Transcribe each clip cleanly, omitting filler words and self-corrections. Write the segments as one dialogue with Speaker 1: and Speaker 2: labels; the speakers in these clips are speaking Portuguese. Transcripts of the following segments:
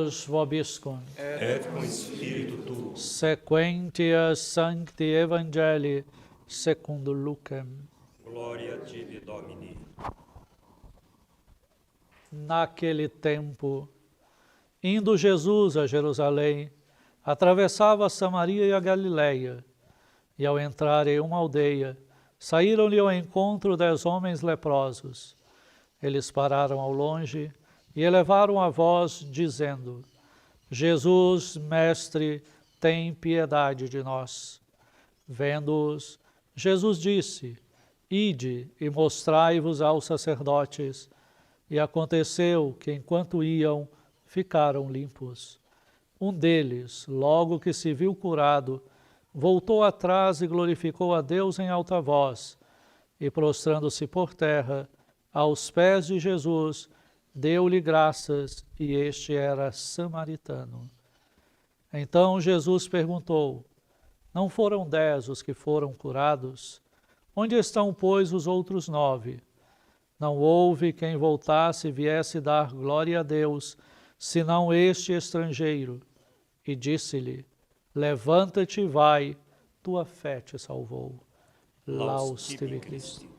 Speaker 1: Deus vobiscum.
Speaker 2: Et cum spiritu tuo.
Speaker 1: Sequentia Sancti Evangelii secundum Lucem.
Speaker 2: Gloria a tibi, Domini.
Speaker 1: Naquele tempo, indo Jesus a Jerusalém, atravessava Samaria e a Galiléia, e ao entrar em uma aldeia, saíram-lhe ao encontro 10 homens leprosos. Eles pararam ao longe e elevaram a voz, dizendo: Jesus, Mestre, tem piedade de nós. Vendo-os, Jesus disse: Ide e mostrai-vos aos sacerdotes. E aconteceu que, enquanto iam, ficaram limpos. Um deles, logo que se viu curado, voltou atrás e glorificou a Deus em alta voz, e prostrando-se por terra, aos pés de Jesus, deu-lhe graças, e este era samaritano. Então Jesus perguntou: Não foram 10 os que foram curados? Onde estão, pois, os outros 9? Não houve quem voltasse e viesse dar glória a Deus, senão este estrangeiro. E disse-lhe: Levanta-te e vai, tua fé te salvou. Laus tibi Christi.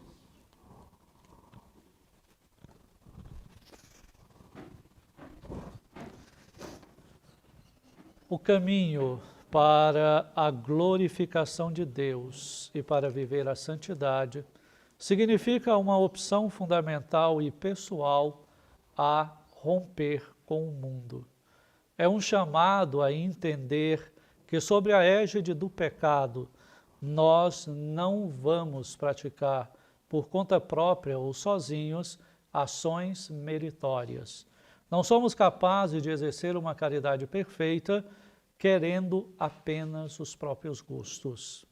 Speaker 1: O caminho para a glorificação de Deus e para viver a santidade significa uma opção fundamental e pessoal a romper com o mundo. É um chamado a entender que, sob a égide do pecado, nós não vamos praticar, por conta própria ou sozinhos, ações meritórias. Não somos capazes de exercer uma caridade perfeita querendo apenas os próprios gostos.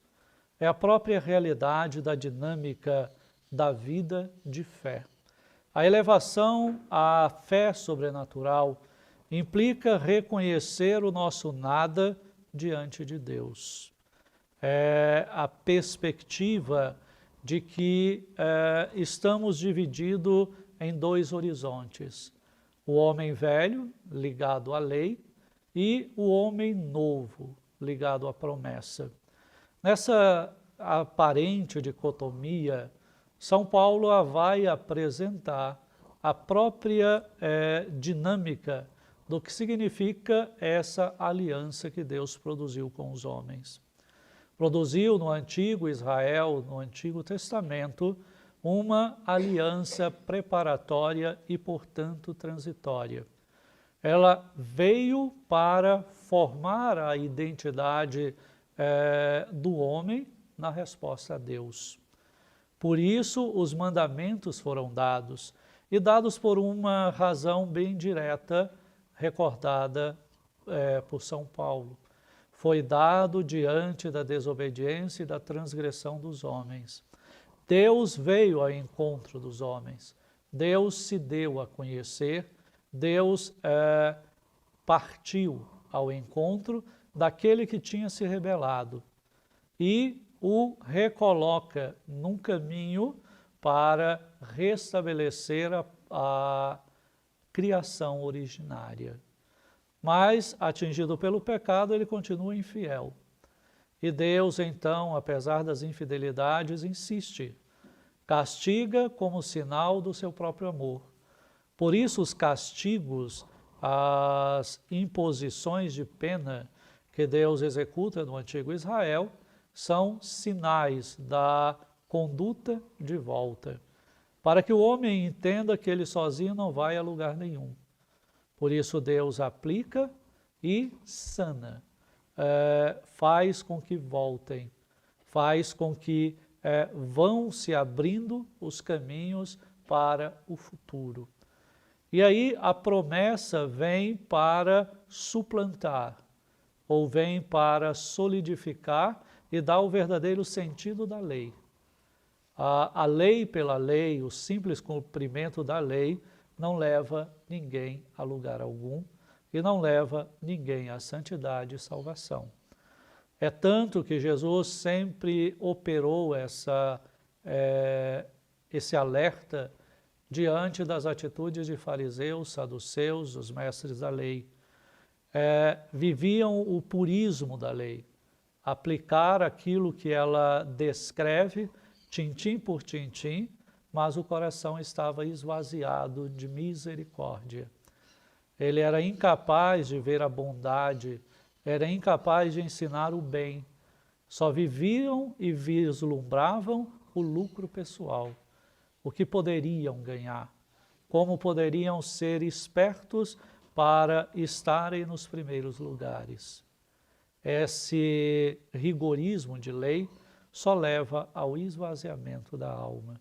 Speaker 1: É a própria realidade da dinâmica da vida de fé. A elevação à fé sobrenatural implica reconhecer o nosso nada diante de Deus. É a perspectiva de que estamos divididos em 2 horizontes. O homem velho, ligado à lei, e o homem novo, ligado à promessa. Nessa aparente dicotomia, São Paulo vai apresentar a própria dinâmica do que significa essa aliança que Deus produziu com os homens. Produziu no antigo Israel, no Antigo Testamento, uma aliança preparatória e, portanto, transitória. Ela veio para formar a identidade do homem na resposta a Deus. Por isso, os mandamentos foram dados, e dados por uma razão bem direta, recordada por São Paulo. Foi dado diante da desobediência e da transgressão dos homens. Deus veio ao encontro dos homens. Deus se deu a conhecer. Deus partiu ao encontro daquele que tinha se rebelado e o recoloca num caminho para restabelecer a criação originária. Mas, atingido pelo pecado, ele continua infiel. E Deus, então, apesar das infidelidades, insiste. Castiga como sinal do seu próprio amor. Por isso, os castigos, as imposições de pena que Deus executa no antigo Israel, são sinais da conduta de volta, para que o homem entenda que ele sozinho não vai a lugar nenhum. Por isso Deus aplica e sana, faz com que voltem, faz com que vão se abrindo os caminhos para o futuro. E aí a promessa vem para suplantar, ou vem para solidificar e dar o verdadeiro sentido da lei. A lei pela lei, o simples cumprimento da lei, não leva ninguém a lugar algum e não leva ninguém à santidade e salvação. É tanto que Jesus sempre operou esse alerta diante das atitudes de fariseus, saduceus, os mestres da lei. viviam o purismo da lei, aplicar aquilo que ela descreve, tintim por tintim, mas o coração estava esvaziado de misericórdia. Ele era incapaz de ver a bondade, era incapaz de ensinar o bem. Só viviam e vislumbravam o lucro pessoal, o que poderiam ganhar, como poderiam ser espertos para estarem nos primeiros lugares. Esse rigorismo de lei só leva ao esvaziamento da alma.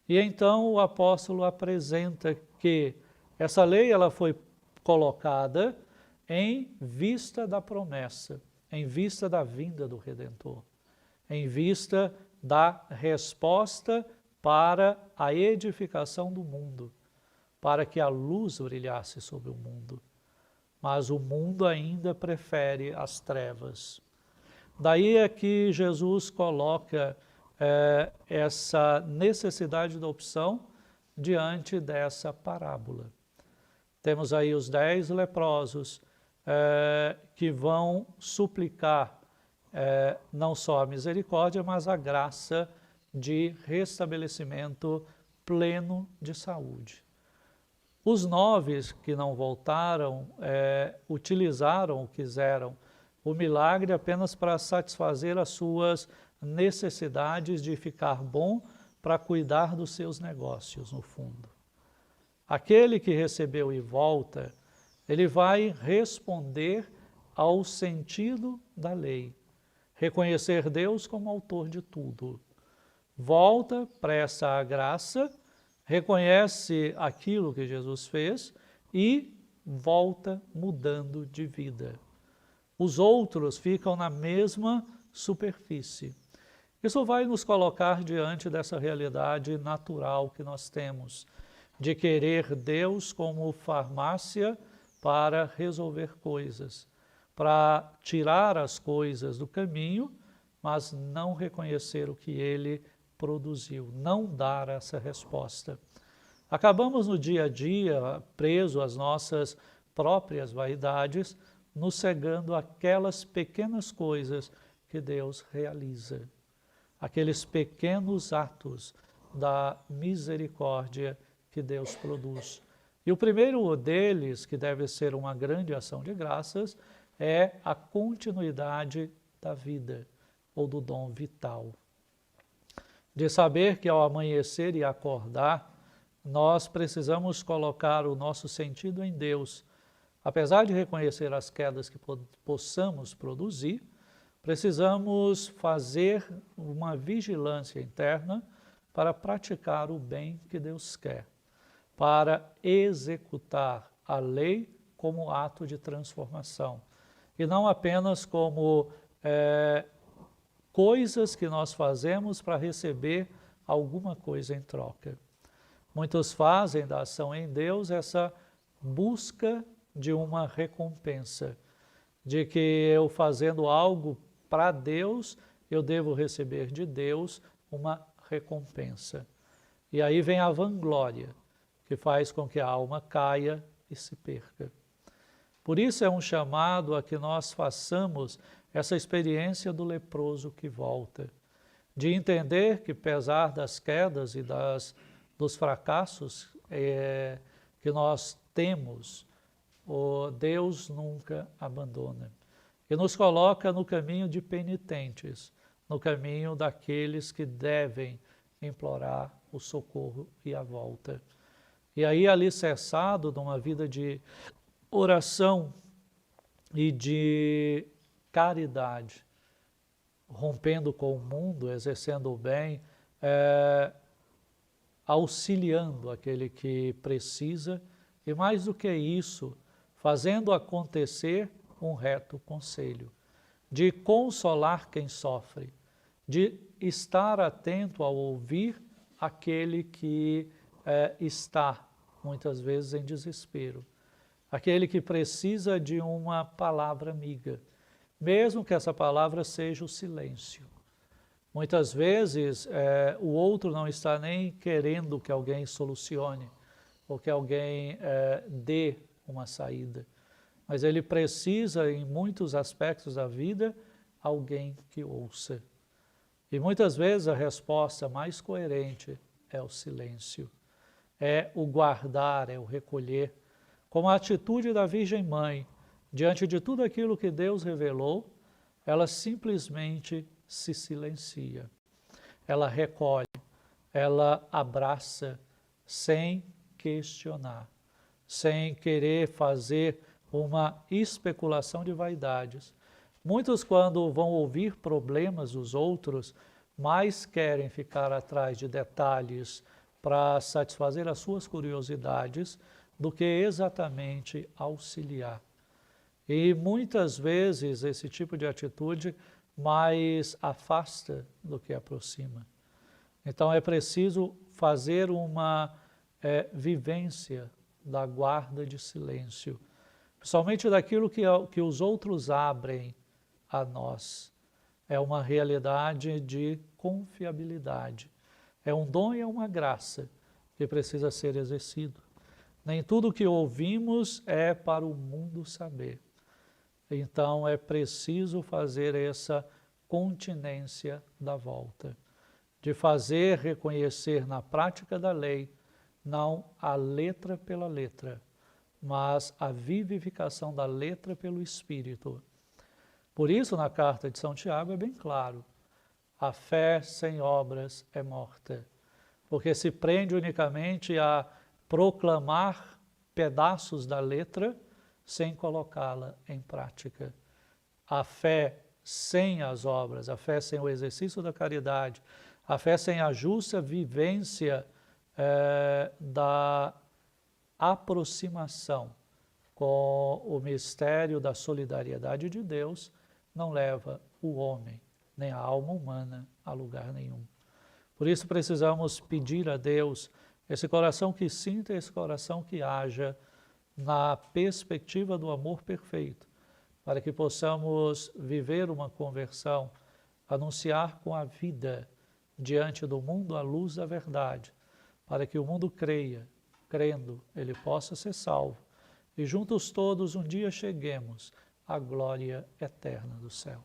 Speaker 1: E então o apóstolo apresenta que essa lei ela foi colocada em vista da promessa, em vista da vinda do Redentor, em vista da resposta para a edificação do mundo, para que a luz brilhasse sobre o mundo. Mas o mundo ainda prefere as trevas. Daí é que Jesus coloca essa necessidade da opção diante dessa parábola. Temos aí os 10 leprosos que vão suplicar não só a misericórdia, mas a graça de restabelecimento pleno de saúde. Os 9 que não voltaram utilizaram ou quiseram o milagre apenas para satisfazer as suas necessidades de ficar bom para cuidar dos seus negócios, no fundo. Aquele que recebeu e volta, ele vai responder ao sentido da lei, reconhecer Deus como autor de tudo. Volta, presta a graça, reconhece aquilo que Jesus fez e volta mudando de vida. Os outros ficam na mesma superfície. Isso vai nos colocar diante dessa realidade natural que nós temos, de querer Deus como farmácia para resolver coisas, para tirar as coisas do caminho, mas não reconhecer o que Ele produziu, não dar essa resposta. Acabamos no dia a dia, preso às nossas próprias vaidades, nos cegando aquelas pequenas coisas que Deus realiza, aqueles pequenos atos da misericórdia que Deus produz. E o primeiro deles, que deve ser uma grande ação de graças, é a continuidade da vida, ou do dom vital. De saber que ao amanhecer e acordar, nós precisamos colocar o nosso sentido em Deus. Apesar de reconhecer as quedas que possamos produzir, precisamos fazer uma vigilância interna para praticar o bem que Deus quer, para executar a lei como ato de transformação, e não apenas como coisas que nós fazemos para receber alguma coisa em troca. Muitos fazem da ação em Deus essa busca de uma recompensa, de que eu fazendo algo para Deus, eu devo receber de Deus uma recompensa. E aí vem a vanglória, que faz com que a alma caia e se perca. Por isso é um chamado a que nós façamos essa experiência do leproso que volta, de entender que, apesar das quedas e dos fracassos que nós temos, o Deus nunca abandona e nos coloca no caminho de penitentes, no caminho daqueles que devem implorar o socorro e a volta. E aí, alicerçado numa vida de oração e de caridade, rompendo com o mundo, exercendo o bem, auxiliando aquele que precisa, e mais do que isso, fazendo acontecer um reto conselho, de consolar quem sofre, de estar atento ao ouvir aquele que está, muitas vezes, em desespero, aquele que precisa de uma palavra amiga, mesmo que essa palavra seja o silêncio. Muitas vezes o outro não está nem querendo que alguém solucione, ou que alguém dê uma saída. mas ele precisa, em muitos aspectos da vida, alguém que ouça. E muitas vezes a resposta mais coerente é o silêncio, é o guardar, é o recolher, como a atitude da Virgem Mãe, diante de tudo aquilo que Deus revelou, ela simplesmente se silencia, ela recolhe, ela abraça, sem questionar, sem querer fazer uma especulação de vaidades. Muitos, quando vão ouvir problemas dos outros, mais querem ficar atrás de detalhes para satisfazer as suas curiosidades do que exatamente auxiliar. E muitas vezes esse tipo de atitude mais afasta do que aproxima. Então é preciso fazer uma vivência da guarda de silêncio, principalmente daquilo que os outros abrem a nós. É uma realidade de confiabilidade. É um dom e é uma graça que precisa ser exercido. Nem tudo que ouvimos é para o mundo saber. Então é preciso fazer essa continência da volta, de fazer reconhecer na prática da lei, não a letra pela letra, mas a vivificação da letra pelo Espírito. Por isso, na carta de São Tiago é bem claro, a fé sem obras é morta, porque se prende unicamente a proclamar pedaços da letra sem colocá-la em prática. A fé sem as obras, a fé sem o exercício da caridade, a fé sem a justa vivência da aproximação com o mistério da solidariedade de Deus, não leva o homem, nem a alma humana, a lugar nenhum. Por isso precisamos pedir a Deus esse coração que sinta, esse coração que haja na perspectiva do amor perfeito, para que possamos viver uma conversão, anunciar com a vida diante do mundo a luz da verdade, para que o mundo creia, crendo, ele possa ser salvo, e juntos todos um dia cheguemos à glória eterna do céu.